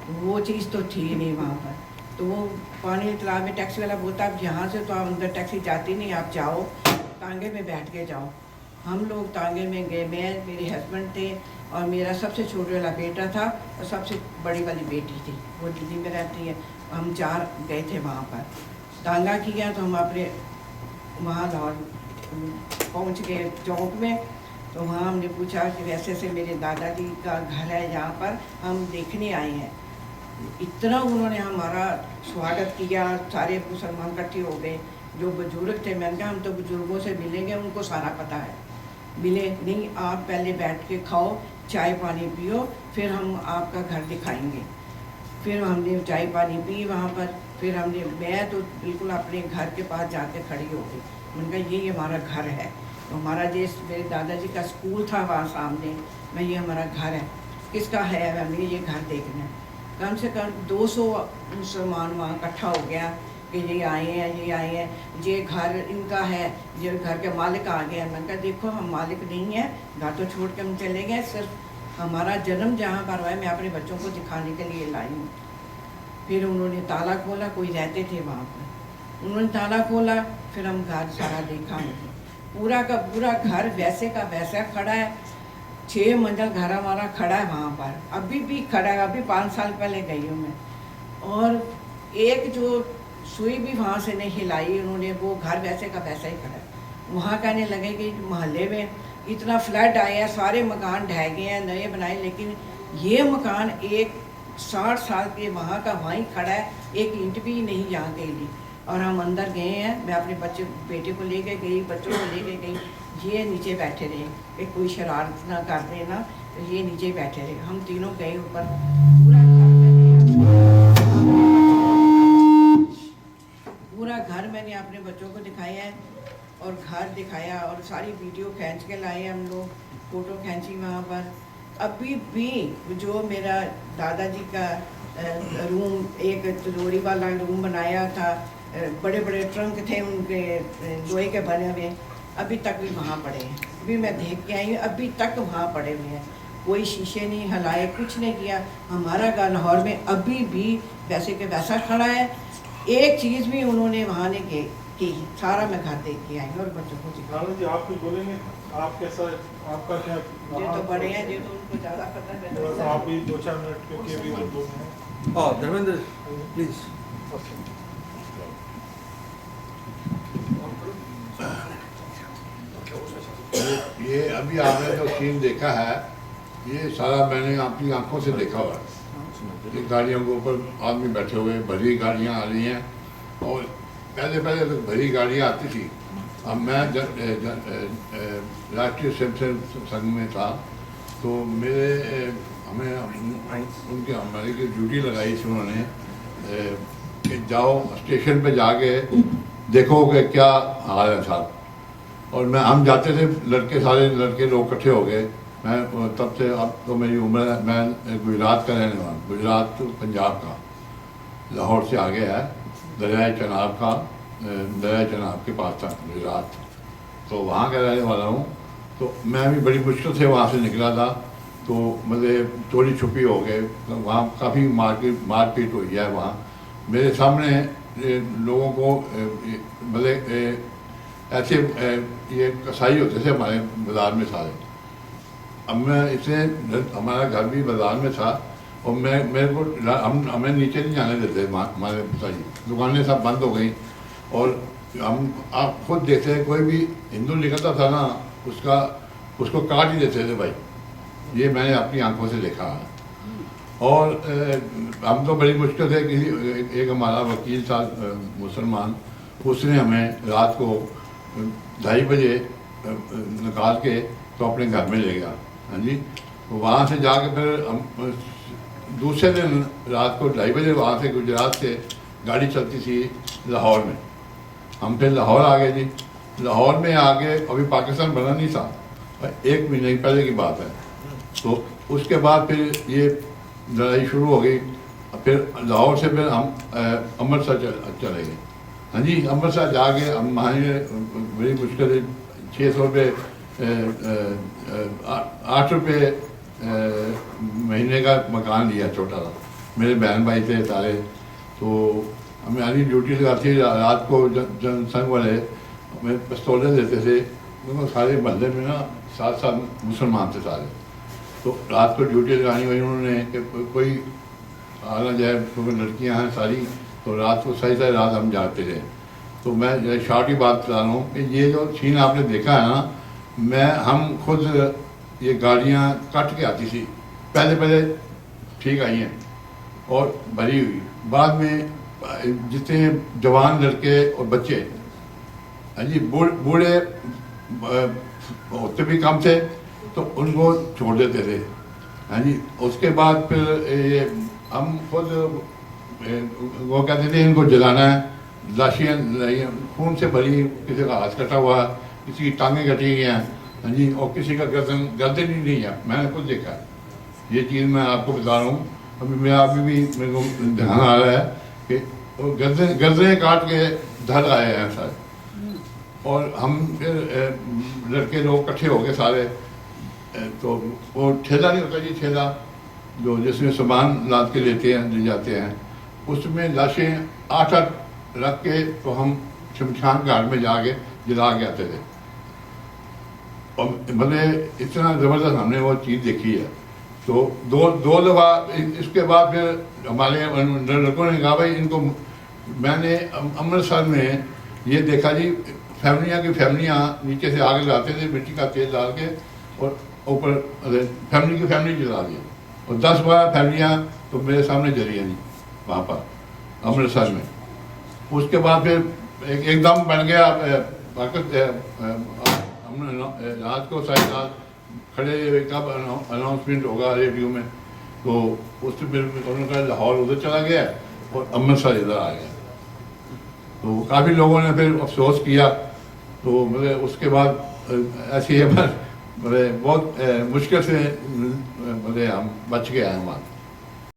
वो चीज़ तो थी नहीं वहाँ पर। तो वो पानी तालाब में टैक्सी वाला बोलता अब यहाँ से तो आप अंदर टैक्सी जाती नहीं, आप जाओ तांगे में बैठ के जाओ। हम लोग तांगे में गए, मैं, मेरे हस्बैंड थे और मेरा सबसे छोटे वाला बेटा था और सबसे बड़ी वाली बेटी थी, वो दिल्ली में रहती है। हम 4 गए थे वहाँ पर, तांगा किया। तो हम अपने वहाँ लाहौर पहुँच गए चौक में। तो वहाँ हमने पूछा कि वैसे से मेरे दादाजी का घर है यहाँ पर, हम देखने आए हैं। इतना उन्होंने हमारा स्वागत किया, सारे मुसलमान इकट्ठे हो गए। जो बुजुर्ग थे, मैंने कहा हम तो बुजुर्गों से मिलेंगे, उनको सारा पता है। मिले नहीं, आप पहले बैठ के खाओ, चाय पानी पियो, फिर हम आपका घर दिखाएंगे। फिर हमने चाय पानी पी वहाँ पर। फिर मैं तो बिल्कुल अपने घर के पास जाके खड़ी हो गई। मैंने कहा ये हमारा घर है। तो हमारा जिस मेरे दादाजी का स्कूल था वहाँ सामने, मैं, ये हमारा घर है। किसका है? हमें ये घर देखना है। कम से कम 200 मुसलमान वहाँ इकट्ठा हो गया कि ये आए हैं, ये आए हैं, ये घर इनका है, ये घर के मालिक आ गए हैं। मैंने कहा देखो हम मालिक नहीं हैं, घर तो छोड़ के हम चले गए, सिर्फ हमारा जन्म जहाँ पर हुआ है मैं अपने बच्चों को दिखाने के लिए लाई हूँ। फिर उन्होंने ताला खोला, कोई रहते थे वहाँ पर, उन्होंने ताला खोला। फिर हम घर सारा देखा, पूरा का पूरा घर वैसे का वैसा खड़ा है। 6 मंजिल घर हमारा खड़ा है वहाँ पर, अभी भी खड़ा है। अभी 5 साल पहले गई हूँ मैं, और एक जो सुई भी वहाँ से नहीं हिलाई उन्होंने, वो घर वैसे का वैसा ही खड़ा है। वहाँ कहने लगे कि मोहल्ले में इतना फ्लड आए हैं, सारे मकान ढह गए हैं, नए बनाए, लेकिन ये मकान एक 60 साल के वहाँ का वहीं खड़ा है, एक ईंट भी नहीं यहाँ के लिए। और हम अंदर गए हैं, मैं अपने बेटे को लेके गई, बच्चों को लेके गई, ये नीचे बैठे रहे कि कोई शरारत ना कर देना, तो ये नीचे बैठे रहे। हम तीनों गए ऊपर, पूरा घर मैंने अपने बच्चों को दिखाया है और घर दिखाया, और सारी वीडियो खींच के लाए हम लोग, फ़ोटो खींची वहाँ पर। अभी भी जो मेरा दादाजी का रूम, एक तिजोरी वाला रूम बनाया था, बड़े बड़े ट्रंक थे उनके लोहे के बने हुए, अभी तक भी वहाँ पड़े हैं। अभी मैं देख के आई हूँ, अभी तक वहाँ पड़े हुए हैं। कोई शीशे नहीं हलाए, कुछ नहीं किया। हमारा घर लाहौर में अभी भी वैसे के वैसा खड़ा है, एक चीज़ भी उन्होंने वहाँ ने की। सारा मैं घर देख के आई और बच्चों को जी आप कुछ बोलेंगे, आप कैसा, आपका क्या? ये तो बड़े हैं, ये तो उनको ज़्यादा पता है। आप भी 2-4 मिनट क्योंकि अभी धर्मेंद्र प्लीज। ये अभी आपने जो सीन देखा है, ये सारा मैंने अपनी आंखों से देखा हुआ है। ये गाड़ियों के ऊपर आदमी बैठे हुए, भरी गाड़ियाँ आ रही हैं, और पहले तो भरी गाड़ियाँ आती थी। अब मैं राष्ट्रीय स्वयंसेवक संघ में था, तो हमें उनके हमारे की ड्यूटी लगाई थी उन्होंने कि जाओ स्टेशन पे जाके देखो कि क्या हाल है साहब। और हम जाते थे, सारे लड़के लोग इकट्ठे हो गए। मैं तब से, अब तो मेरी उम्र है, मैं गुजरात का रहने वाला, गुजरात तो पंजाब का, लाहौर से आगे है, दरियाए चनाब के पास था गुजरात, तो वहाँ का रहने वाला हूँ। तो मैं भी बड़ी मुश्किल से वहाँ से निकला था, तो मतलब चोरी छुपी हो गए, वहाँ काफ़ी मारपीट हुई है। वहाँ मेरे सामने लोगों को मतलब ऐसे ये कसाई होते थे हमारे बाज़ार में सारे। अब मैं हमारा घर भी बाज़ार में था, और मेरे को हमें नीचे नहीं जाने देते हमारे पिताजी, दुकानें सब बंद हो गई। और आप खुद देखते हैं, कोई भी हिंदू निकलता था ना, उसको काट ही देते थे भाई। ये मैंने अपनी आंखों से देखा है। और हम तो बड़ी मुश्किल से एक हमारा वकील था मुसलमान, उसने हमें रात को 2:30 बजे निकाल के तो अपने घर में ले गया। हाँ जी, तो वहाँ से जाके फिर हम दूसरे दिन रात को 2:30 बजे वहाँ से गुजरात से गाड़ी चलती थी लाहौर में। हम फिर लाहौर आ गए जी। लाहौर में आके अभी पाकिस्तान बना नहीं था, 1 महीने पहले की बात है। तो उसके बाद फिर ये लड़ाई शुरू हो गई। फिर लाहौर से फिर हम अमृतसर चले गए। हाँ जी, अमृतसर जाके हम वहाँ बड़ी मुश्किल से 600 रुपये 8 रुपये महीने का मकान लिया छोटा सा, मेरे बहन भाई थे सारे। तो हमारी ड्यूटी लगाती रात को जनसंघ वाले हमें पिस्तौलें देते थे, क्योंकि सारे मोहल्ले में ना 7 मुसलमान थे सारे। तो रात को ड्यूटी लगानी हुई उन्होंने कि कोई आना जाए, क्योंकि लड़कियां हैं सारी, तो रात को सही रात हम जाते थे। तो मैं शॉर्ट ही बात बता रहा हूँ कि ये जो सीन आपने देखा है ना, हम खुद ये गाड़ियाँ कट के आती थी, पहले ठीक आई हैं और भरी हुई, बाद में जितने जवान लड़के और बच्चे, हाँ जी, बूढ़े होते भी कम थे तो उनको छोड़ देते थे, हाँ जी। उसके बाद फिर ये हम खुद वो कहते थे इनको जलाना है, लाशियाँ खून से भरी, किसी का हाथ कटा हुआ, किसी की टांगें कटी हुई हैं, हाँ जी, और किसी का गर्दन ही नहीं है। मैंने खुद देखा है ये चीज़, मैं आपको बता रहा हूँ। अभी मेरे को ध्यान आ रहा है कि गर्दनें काट के धर आए हैं सर। और हम फिर लड़के लोग इकट्ठे हो गए सारे, तो वो ठेला नहीं होता जी, ठेला जो जिसमें सामान लाद के ले जाते हैं, उसमें लाशें 8 रख के तो हम शमशान घाट में जाके जला के आते थे। और मतलब इतना ज़बरदस्त हमने वो चीज़ देखी है। तो दो दफ़ा इसके बाद फिर हमारे लड़कों ने कहा भाई इनको, मैंने अमृतसर में ये देखा जी, फैमिलियाँ नीचे से आग लगाते थे मिट्टी का तेल डाल के, और ऊपर फैमिली जला दिया, और 10-12 फैमिलियाँ तो मेरे सामने जली हैं जी वहाँ पर अमृतसर में। उसके बाद फिर एकदम बन गया हमने रात को 7:30 खड़े, कब अनाउंसमेंट होगा रेडियो में, तो उससे फिर उन्होंने कहा लाहौर उधर चला गया और अमृतसर इधर आ गया। तो काफ़ी लोगों ने फिर अफसोस किया। तो मतलब उसके बाद ऐसे ही मतलब बहुत मुश्किल से मतलब हम बच गए हैं वहाँ।